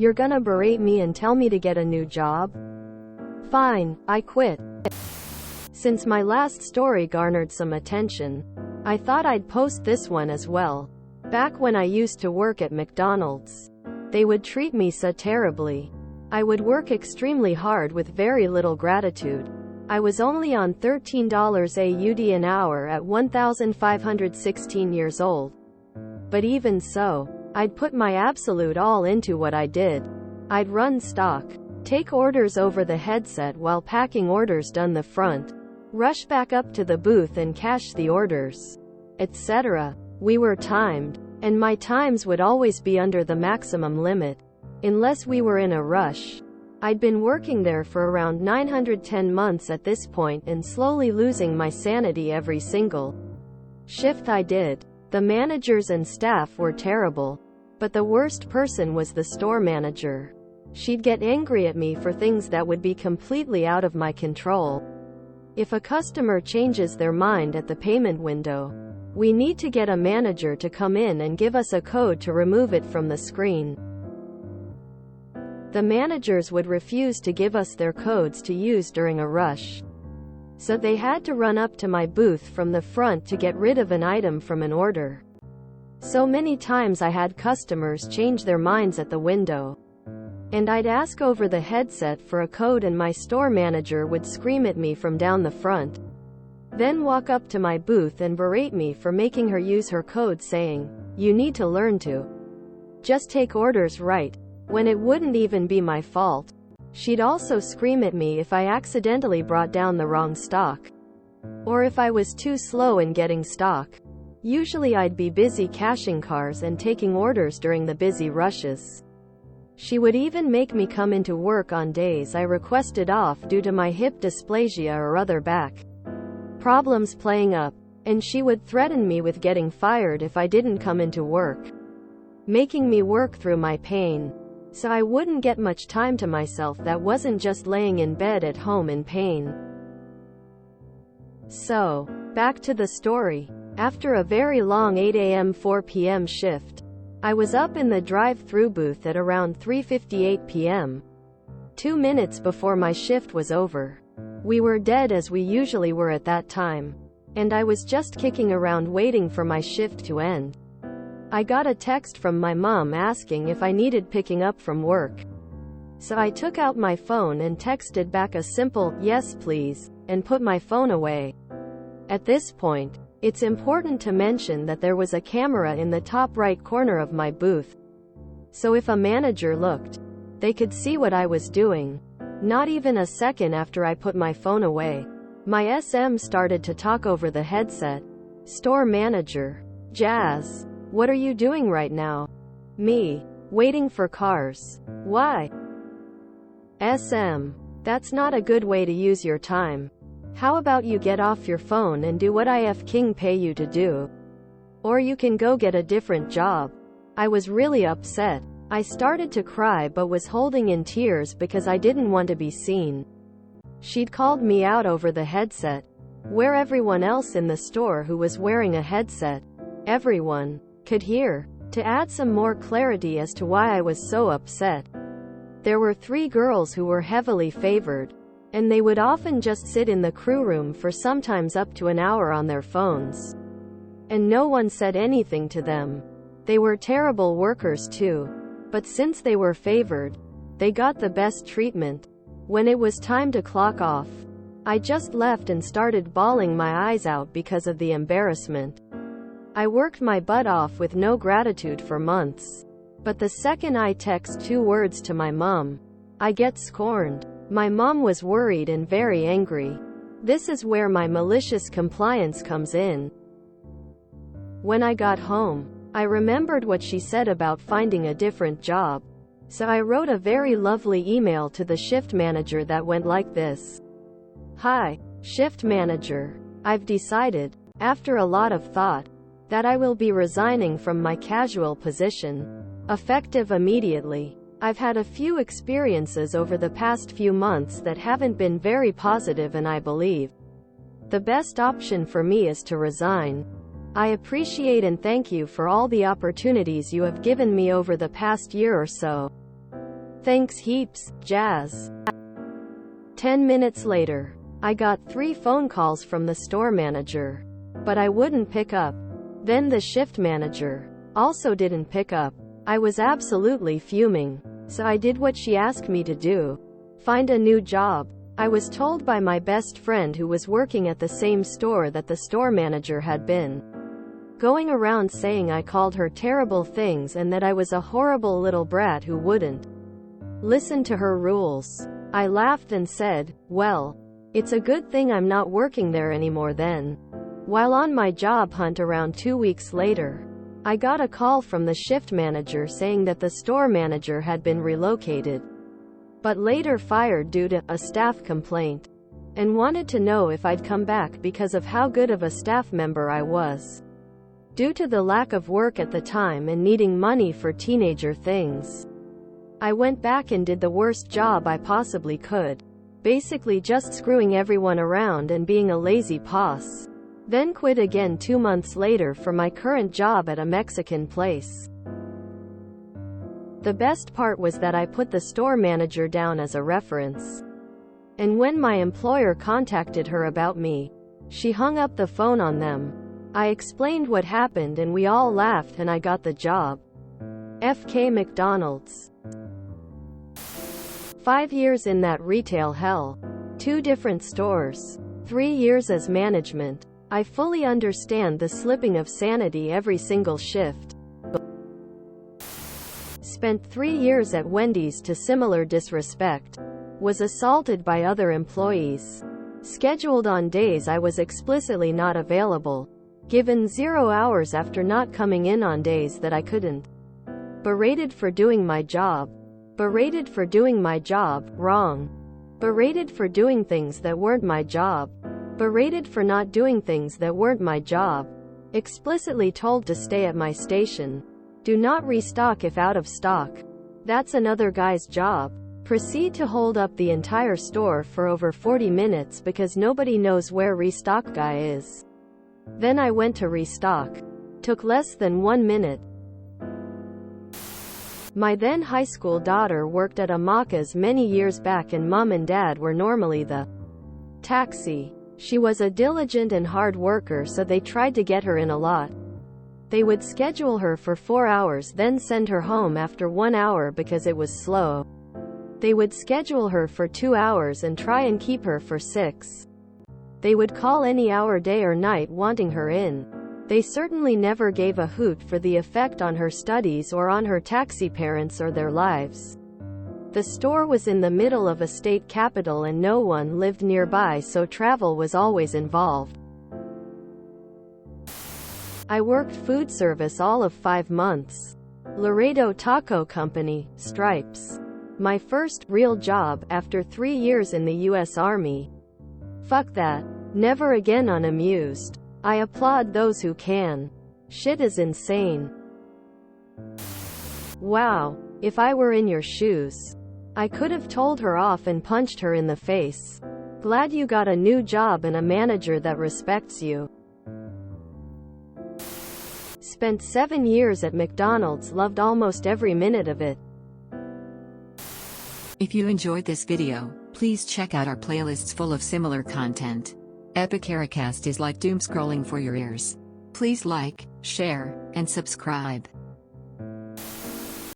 You're gonna berate me and tell me to get a new job? Fine, I quit. Since my last story garnered some attention, I thought I'd post this one as well. Back when I used to work at McDonald's, they would treat me so terribly. I would work extremely hard with very little gratitude. I was only on $13 AUD an hour at 1,516 years old. But even so, I'd put my absolute all into what I did. I'd run stock, take orders over the headset while packing orders down the front, rush back up to the booth and cash the orders, etc. We were timed, and my times would always be under the maximum limit, unless we were in a rush. I'd been working there for around 910 months at this point and slowly losing my sanity every single shift I did. The managers and staff were terrible, but the worst person was the store manager. She'd get angry at me for things that would be completely out of my control. If a customer changes their mind at the payment window, we need to get a manager to come in and give us a code to remove it from the screen. The managers would refuse to give us their codes to use during a rush, so they had to run up to my booth from the front to get rid of an item from an order. So many times I had customers change their minds at the window, and I'd ask over the headset for a code and my store manager would scream at me from down the front, then walk up to my booth and berate me for making her use her code, saying, "You need to learn to just take orders right," when it wouldn't even be my fault. She'd also scream at me if I accidentally brought down the wrong stock, or if I was too slow in getting stock. Usually I'd be busy cashing cars and taking orders during the busy rushes. She would even make me come into work on days I requested off due to my hip dysplasia or other back problems playing up, and she would threaten me with getting fired if I didn't come into work, making me work through my pain, so I wouldn't get much time to myself that wasn't just laying in bed at home in pain. So, back to the story. After a very long 8 a.m. 4 p.m. shift, I was up in the drive-through booth at around 3:58 p.m., 2 minutes before my shift was over. We were dead as we usually were at that time, and I was just kicking around waiting for my shift to end. I got a text from my mom asking if I needed picking up from work. So I took out my phone and texted back a simple, "Yes please," and put my phone away. At this point, it's important to mention that there was a camera in the top right corner of my booth, so if a manager looked, they could see what I was doing. Not even a second after I put my phone away, my SM started to talk over the headset. "Store manager, Jazz, what are you doing right now?" Me, "Waiting for cars." "Why?" SM, "That's not a good way to use your time. How about you get off your phone and do what IF King pay you to do? Or you can go get a different job." I was really upset. I started to cry but was holding in tears because I didn't want to be seen. She'd called me out over the headset, where everyone else in the store who was wearing a headset, everyone, could hear. To add some more clarity as to why I was so upset, there were 3 girls who were heavily favored, and they would often just sit in the crew room for sometimes up to an hour on their phones, and no one said anything to them. They were terrible workers too, but since they were favored, they got the best treatment. When it was time to clock off, I just left and started bawling my eyes out because of the embarrassment. I worked my butt off with no gratitude for months, but the second I text 2 words to my mom, I get scorned. My mom was worried and very angry. This is where my malicious compliance comes in. When I got home, I remembered what she said about finding a different job, so I wrote a very lovely email to the shift manager that went like this. "Hi, shift manager. I've decided, after a lot of thought, that I will be resigning from my casual position, effective immediately. I've had a few experiences over the past few months that haven't been very positive, and I believe the best option for me is to resign. I appreciate and thank you for all the opportunities you have given me over the past year or so. Thanks heaps, Jazz. 10 minutes later, I got 3 phone calls from the store manager, but I wouldn't pick up. Then the shift manager also didn't pick up. I was absolutely fuming, so I did what she asked me to do. Find a new job. I was told by my best friend who was working at the same store that the store manager had been going around saying I called her terrible things and that I was a horrible little brat who wouldn't listen to her rules. I laughed and said, well, it's a good thing I'm not working there anymore then. While on my job hunt around 2 weeks later, I got a call from the shift manager saying that the store manager had been relocated, but later fired due to a staff complaint, and wanted to know if I'd come back because of how good of a staff member I was. Due to the lack of work at the time and needing money for teenager things, I went back and did the worst job I possibly could. Basically just screwing everyone around and being a lazy boss. Then quit again 2 months later for my current job at a Mexican place. The best part was that I put the store manager down as a reference. And when my employer contacted her about me, she hung up the phone on them. I explained what happened and we all laughed and I got the job. FK McDonald's. 5 years in that retail hell. 2 different stores. 3 years as management. I fully understand the slipping of sanity every single shift. Spent 3 years at Wendy's to similar disrespect. Was assaulted by other employees. Scheduled on days I was explicitly not available. Given 0 hours after not coming in on days that I couldn't. Berated for doing my job. Berated for doing my job wrong. Berated for doing things that weren't my job. Berated for not doing things that weren't my job. Explicitly told to stay at my station. Do not restock if out of stock. That's another guy's job. Proceed to hold up the entire store for over 40 minutes because nobody knows where restock guy is. Then I went to restock. Took less than 1 minute. My then high school daughter worked at a Macca's many years back and mom and dad were normally the taxi. She was a diligent and hard worker, so they tried to get her in a lot. They would schedule her for 4 hours then send her home after 1 hour because it was slow. They would schedule her for 2 hours and try and keep her for 6. They would call any hour day or night wanting her in. They certainly never gave a hoot for the effect on her studies or on her taxi parents or their lives. The store was in the middle of a state capital and no one lived nearby, so travel was always involved. I worked food service all of 5 months. Laredo Taco Company, Stripes. My first real job after 3 years in the U.S. Army. Fuck that. Never again unamused. I applaud those who can. Shit is insane. Wow. If I were in your shoes, I could have told her off and punched her in the face. Glad you got a new job and a manager that respects you. Spent 7 years at McDonald's, loved almost every minute of it. If you enjoyed this video, please check out our playlists full of similar content. Epic Ericast is like doom scrolling for your ears. Please like, share, and subscribe.